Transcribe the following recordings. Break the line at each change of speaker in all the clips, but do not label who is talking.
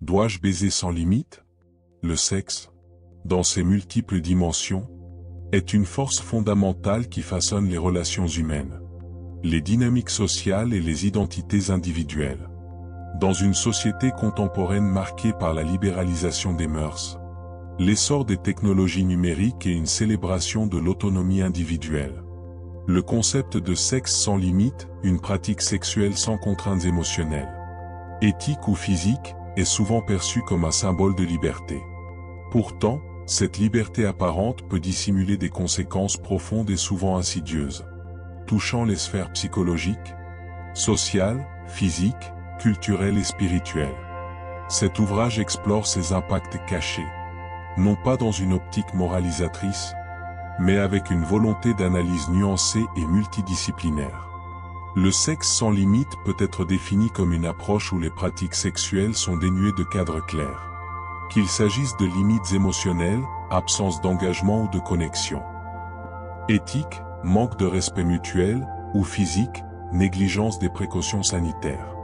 Dois-je baiser sans limite? Le sexe, dans ses multiples dimensions, est une force fondamentale qui façonne les relations humaines, les dynamiques sociales et les identités individuelles. Dans une société contemporaine marquée par la libéralisation des mœurs, l'essor des technologies numériques et une célébration de l'autonomie individuelle, le concept de sexe sans limite, une pratique sexuelle sans contraintes émotionnelles, éthiques ou physiques, est souvent perçu comme un symbole de liberté. Pourtant, cette liberté apparente peut dissimuler des conséquences profondes et souvent insidieuses, touchant les sphères psychologiques, sociales, physiques, culturelles et spirituelles. Cet ouvrage explore ces impacts cachés, non pas dans une optique moralisatrice, mais avec une volonté d'analyse nuancée et multidisciplinaire. Le sexe sans limite peut être défini comme une approche où les pratiques sexuelles sont dénuées de cadre clair. Qu'il s'agisse de limites émotionnelles, absence d'engagement ou de connexion. Éthique, manque de respect mutuel, ou physique, négligence des précautions sanitaires.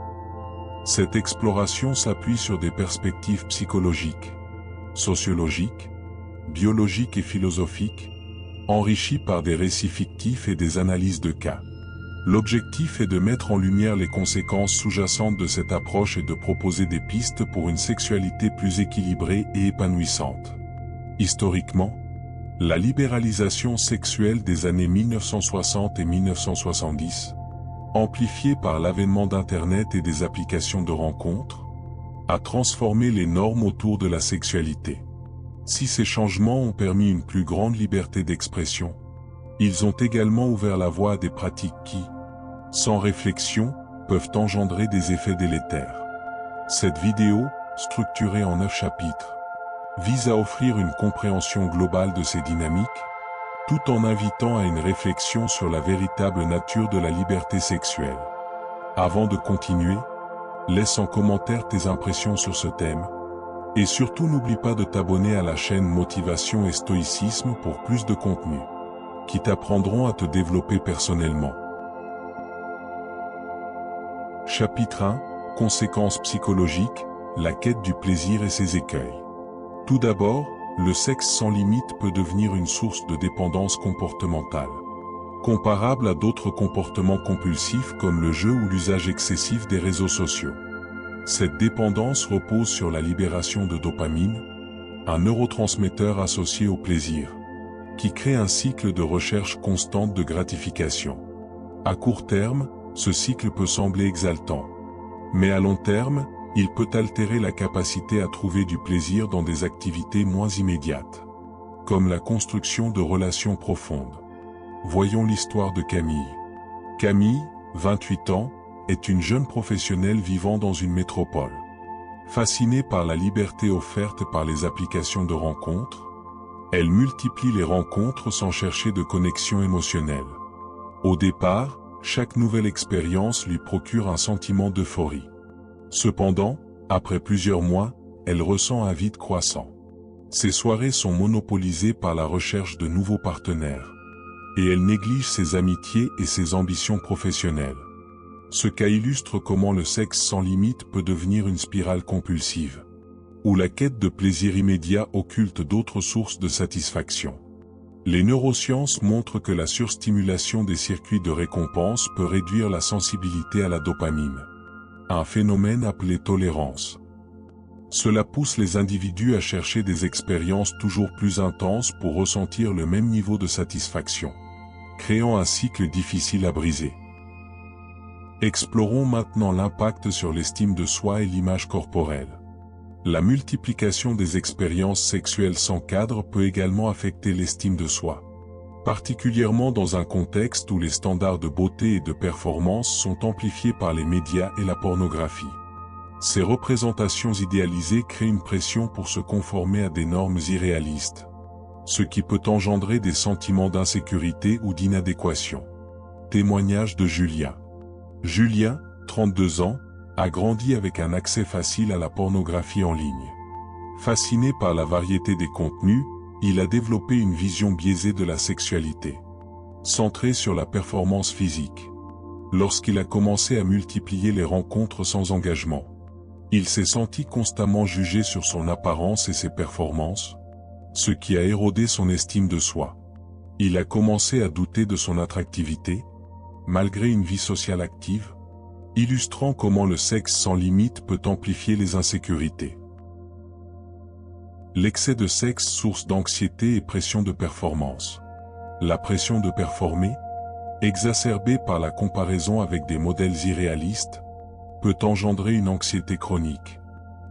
Cette exploration s'appuie sur des perspectives psychologiques, sociologiques, biologiques et philosophiques, enrichies par des récits fictifs et des analyses de cas. L'objectif est de mettre en lumière les conséquences sous-jacentes de cette approche et de proposer des pistes pour une sexualité plus équilibrée et épanouissante. Historiquement, la libéralisation sexuelle des années 1960 et 1970, amplifiée par l'avènement d'Internet et des applications de rencontres, a transformé les normes autour de la sexualité. Si ces changements ont permis une plus grande liberté d'expression, ils ont également ouvert la voie à des pratiques qui, sans réflexion, peuvent engendrer des effets délétères. Cette vidéo, structurée en 9 chapitres, vise à offrir une compréhension globale de ces dynamiques, tout en invitant à une réflexion sur la véritable nature de la liberté sexuelle. Avant de continuer, laisse en commentaire tes impressions sur ce thème, et surtout n'oublie pas de t'abonner à la chaîne Motivation et Stoïcisme pour plus de contenu, qui t'apprendront à te développer personnellement. Chapitre 1, Conséquences psychologiques, la quête du plaisir et ses écueils. Tout d'abord, le sexe sans limite peut devenir une source de dépendance comportementale, comparable à d'autres comportements compulsifs comme le jeu ou l'usage excessif des réseaux sociaux. Cette dépendance repose sur la libération de dopamine, un neurotransmetteur associé au plaisir, qui crée un cycle de recherche constante de gratification. À court terme, ce cycle peut sembler exaltant, mais à long terme, il peut altérer la capacité à trouver du plaisir dans des activités moins immédiates, comme la construction de relations profondes. Voyons l'histoire de Camille. Camille, 28 ans, est une jeune professionnelle vivant dans une métropole. Fascinée par la liberté offerte par les applications de rencontres, elle multiplie les rencontres sans chercher de connexion émotionnelle. Au départ, chaque nouvelle expérience lui procure un sentiment d'euphorie. Cependant, après plusieurs mois, elle ressent un vide croissant. Ses soirées sont monopolisées par la recherche de nouveaux partenaires, et elle néglige ses amitiés et ses ambitions professionnelles. Ce cas illustre comment le sexe sans limite peut devenir une spirale compulsive, où la quête de plaisir immédiat occulte d'autres sources de satisfaction. Les neurosciences montrent que la surstimulation des circuits de récompense peut réduire la sensibilité à la dopamine, un phénomène appelé tolérance. Cela pousse les individus à chercher des expériences toujours plus intenses pour ressentir le même niveau de satisfaction, créant un cycle difficile à briser. Explorons maintenant l'impact sur l'estime de soi et l'image corporelle. La multiplication des expériences sexuelles sans cadre peut également affecter l'estime de soi, particulièrement dans un contexte où les standards de beauté et de performance sont amplifiés par les médias et la pornographie. Ces représentations idéalisées créent une pression pour se conformer à des normes irréalistes, ce qui peut engendrer des sentiments d'insécurité ou d'inadéquation. Témoignage de Julien. Julien, 32 ans, a grandi avec un accès facile à la pornographie en ligne. Fasciné par la variété des contenus, il a développé une vision biaisée de la sexualité, centrée sur la performance physique. Lorsqu'il a commencé à multiplier les rencontres sans engagement, Il s'est senti constamment jugé sur son apparence et ses performances, ce qui a érodé son estime de soi. Il a commencé à douter de son attractivité, malgré une vie sociale active, illustrant comment le sexe sans limite peut amplifier les insécurités. L'excès de sexe source d'anxiété et pression de performance. La pression de performer, exacerbée par la comparaison avec des modèles irréalistes, peut engendrer une anxiété chronique.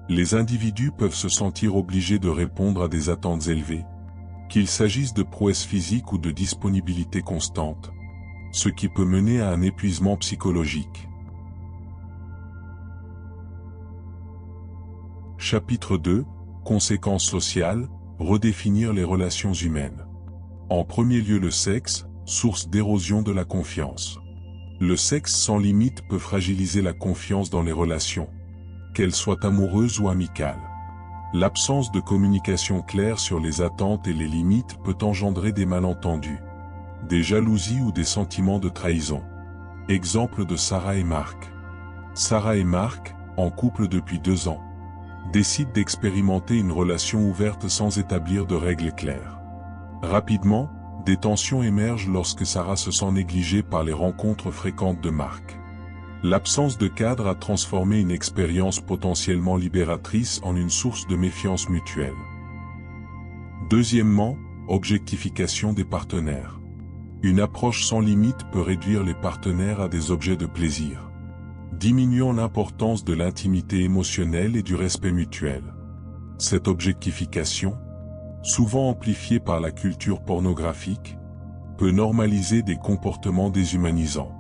Les individus peuvent se sentir obligés de répondre à des attentes élevées, qu'il s'agisse de prouesses physiques ou de disponibilité constante, ce qui peut mener à un épuisement psychologique. Chapitre 2. Conséquences sociales, redéfinir les relations humaines. En premier lieu le sexe, source d'érosion de la confiance. Le sexe sans limite peut fragiliser la confiance dans les relations, qu'elles soient amoureuses ou amicales. L'absence de communication claire sur les attentes et les limites peut engendrer des malentendus, des jalousies ou des sentiments de trahison. Exemple de Sarah et Marc. Sarah et Marc, en couple depuis 2 ans, décident d'expérimenter une relation ouverte sans établir de règles claires. Rapidement, des tensions émergent lorsque Sarah se sent négligée par les rencontres fréquentes de Marc. L'absence de cadre a transformé une expérience potentiellement libératrice en une source de méfiance mutuelle. Deuxièmement, objectification des partenaires. Une approche sans limite peut réduire les partenaires à des objets de plaisir, diminuant l'importance de l'intimité émotionnelle et du respect mutuel. Cette objectification, souvent amplifiée par la culture pornographique, peut normaliser des comportements déshumanisants.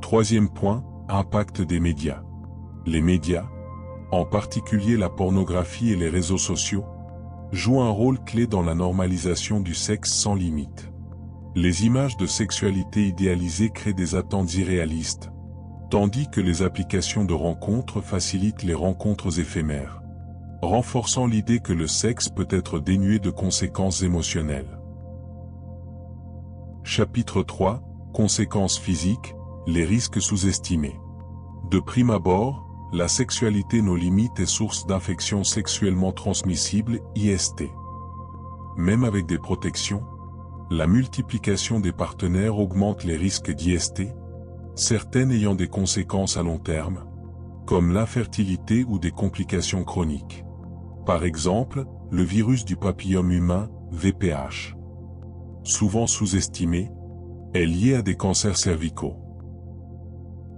Troisième point, impact des médias. Les médias, en particulier la pornographie et les réseaux sociaux, jouent un rôle clé dans la normalisation du sexe sans limite. Les images de sexualité idéalisées créent des attentes irréalistes, tandis que les applications de rencontres facilitent les rencontres éphémères, renforçant l'idée que le sexe peut être dénué de conséquences émotionnelles. Chapitre 3. Conséquences physiques, les risques sous-estimés. De prime abord, la sexualité no limite est source d'infections sexuellement transmissibles, IST. Même avec des protections, la multiplication des partenaires augmente les risques d'IST, certaines ayant des conséquences à long terme, comme l'infertilité ou des complications chroniques. Par exemple, le virus du papillome humain, VPH, souvent sous-estimé, est lié à des cancers cervicaux.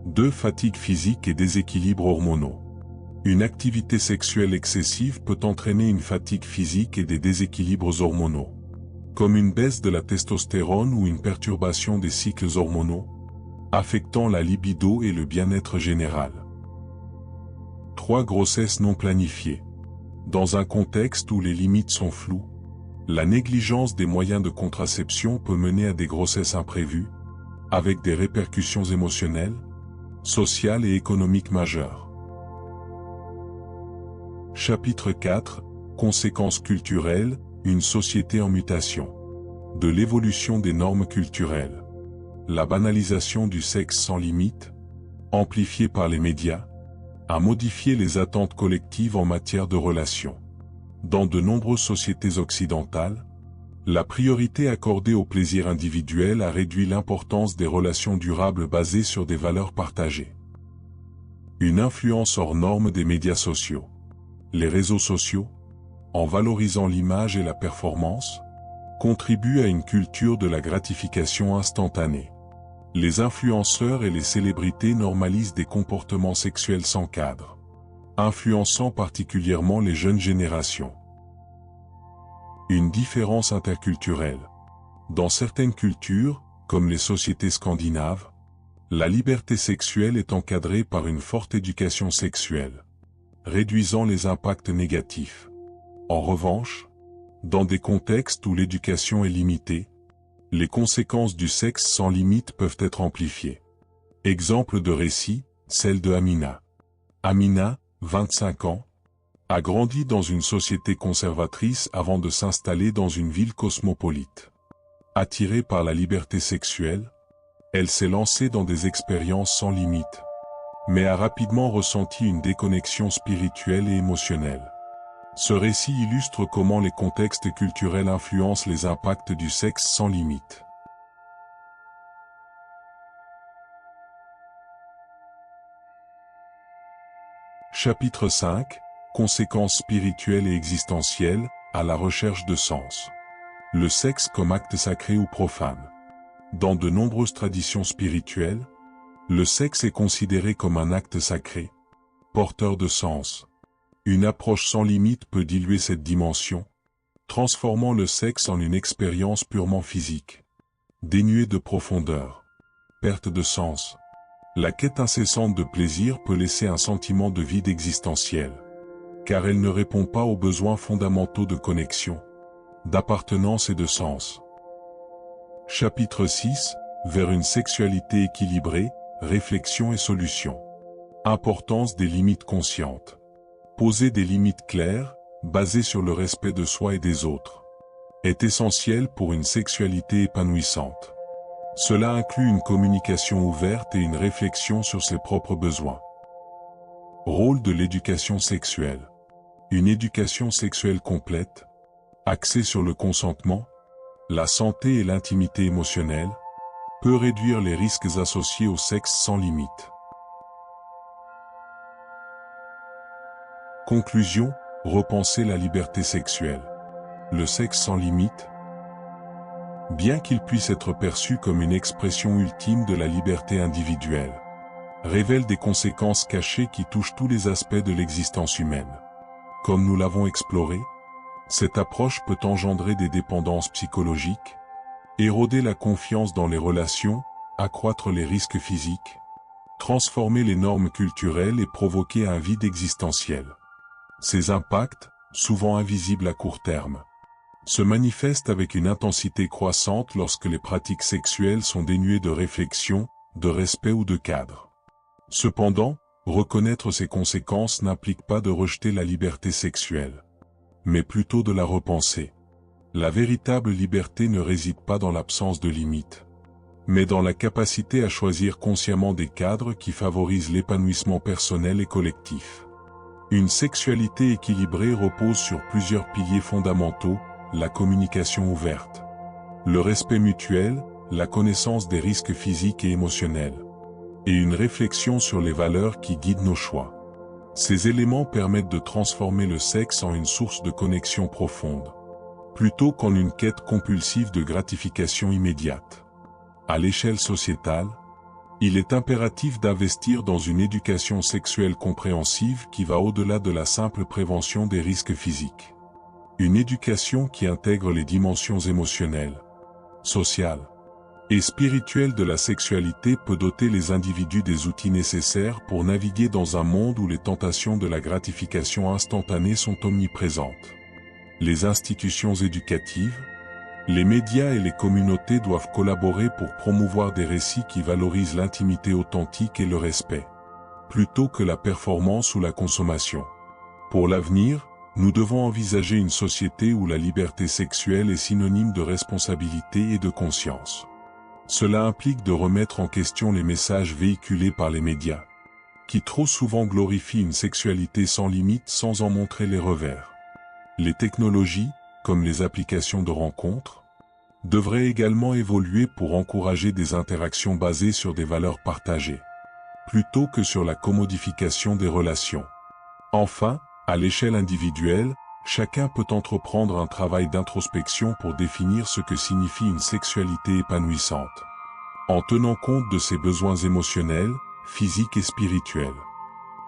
2. Fatigue physique et déséquilibres hormonaux. Une activité sexuelle excessive peut entraîner une fatigue physique et des déséquilibres hormonaux, comme une baisse de la testostérone ou une perturbation des cycles hormonaux, affectant la libido et le bien-être général. 3. Grossesse non planifiée. Dans un contexte où les limites sont floues, la négligence des moyens de contraception peut mener à des grossesses imprévues, avec des répercussions émotionnelles, sociales et économiques majeures. Chapitre 4. Conséquences culturelles, une société en mutation. De l'évolution des normes culturelles. La banalisation du sexe sans limite, amplifiée par les médias, a modifié les attentes collectives en matière de relations. Dans de nombreuses sociétés occidentales, la priorité accordée au plaisir individuel a réduit l'importance des relations durables basées sur des valeurs partagées. Une influence hors norme des médias sociaux. Les réseaux sociaux, en valorisant l'image et la performance, contribuent à une culture de la gratification instantanée. Les influenceurs et les célébrités normalisent des comportements sexuels sans cadre, influençant particulièrement les jeunes générations. Une différence interculturelle. Dans certaines cultures, comme les sociétés scandinaves, la liberté sexuelle est encadrée par une forte éducation sexuelle, réduisant les impacts négatifs. En revanche, dans des contextes où l'éducation est limitée, les conséquences du sexe sans limite peuvent être amplifiées. Exemple de récit, celle de Amina. Amina, 25 ans, a grandi dans une société conservatrice avant de s'installer dans une ville cosmopolite. Attirée par la liberté sexuelle, elle s'est lancée dans des expériences sans limite, mais a rapidement ressenti une déconnexion spirituelle et émotionnelle. Ce récit illustre comment les contextes culturels influencent les impacts du sexe sans limite. Chapitre 5 – Conséquences spirituelles et existentielles, à la recherche de sens. Le sexe comme acte sacré ou profane. Dans de nombreuses traditions spirituelles, le sexe est considéré comme un acte sacré, porteur de sens. Une approche sans limite peut diluer cette dimension, transformant le sexe en une expérience purement physique, dénuée de profondeur, perte de sens. La quête incessante de plaisir peut laisser un sentiment de vide existentiel, car elle ne répond pas aux besoins fondamentaux de connexion, d'appartenance et de sens. Chapitre 6 – Vers une sexualité équilibrée, réflexion et solution. Importance des limites conscientes. Poser des limites claires, basées sur le respect de soi et des autres, est essentiel pour une sexualité épanouissante. Cela inclut une communication ouverte et une réflexion sur ses propres besoins. Rôle de l'éducation sexuelle. Une éducation sexuelle complète, axée sur le consentement, la santé et l'intimité émotionnelle, peut réduire les risques associés au sexe sans limite. Conclusion, repenser la liberté sexuelle. Le sexe sans limite, bien qu'il puisse être perçu comme une expression ultime de la liberté individuelle, révèle des conséquences cachées qui touchent tous les aspects de l'existence humaine. Comme nous l'avons exploré, cette approche peut engendrer des dépendances psychologiques, éroder la confiance dans les relations, accroître les risques physiques, transformer les normes culturelles et provoquer un vide existentiel. Ces impacts, souvent invisibles à court terme, se manifestent avec une intensité croissante lorsque les pratiques sexuelles sont dénuées de réflexion, de respect ou de cadre. Cependant, reconnaître ces conséquences n'implique pas de rejeter la liberté sexuelle, mais plutôt de la repenser. La véritable liberté ne réside pas dans l'absence de limites, mais dans la capacité à choisir consciemment des cadres qui favorisent l'épanouissement personnel et collectif. Une sexualité équilibrée repose sur plusieurs piliers fondamentaux: la communication ouverte, le respect mutuel, la connaissance des risques physiques et émotionnels, et une réflexion sur les valeurs qui guident nos choix. Ces éléments permettent de transformer le sexe en une source de connexion profonde, plutôt qu'en une quête compulsive de gratification immédiate. À l'échelle sociétale, il est impératif d'investir dans une éducation sexuelle compréhensive qui va au-delà de la simple prévention des risques physiques. Une éducation qui intègre les dimensions émotionnelles, sociales et spirituelles de la sexualité peut doter les individus des outils nécessaires pour naviguer dans un monde où les tentations de la gratification instantanée sont omniprésentes. Les institutions éducatives, les médias et les communautés doivent collaborer pour promouvoir des récits qui valorisent l'intimité authentique et le respect, plutôt que la performance ou la consommation. Pour l'avenir, nous devons envisager une société où la liberté sexuelle est synonyme de responsabilité et de conscience. Cela implique de remettre en question les messages véhiculés par les médias, qui trop souvent glorifient une sexualité sans limite sans en montrer les revers. Les technologies, comme les applications de rencontres, devraient également évoluer pour encourager des interactions basées sur des valeurs partagées, plutôt que sur la commodification des relations. Enfin, à l'échelle individuelle, chacun peut entreprendre un travail d'introspection pour définir ce que signifie une sexualité épanouissante, en tenant compte de ses besoins émotionnels, physiques et spirituels.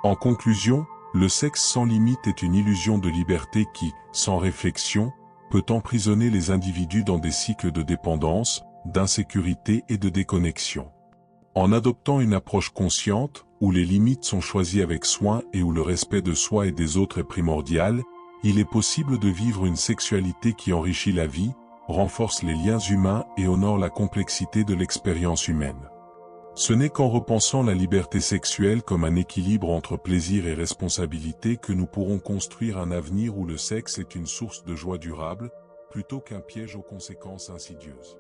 En conclusion, le sexe sans limite est une illusion de liberté qui, sans réflexion, peut emprisonner les individus dans des cycles de dépendance, d'insécurité et de déconnexion. En adoptant une approche consciente, où les limites sont choisies avec soin et où le respect de soi et des autres est primordial, il est possible de vivre une sexualité qui enrichit la vie, renforce les liens humains et honore la complexité de l'expérience humaine. Ce n'est qu'en repensant la liberté sexuelle comme un équilibre entre plaisir et responsabilité que nous pourrons construire un avenir où le sexe est une source de joie durable, plutôt qu'un piège aux conséquences insidieuses.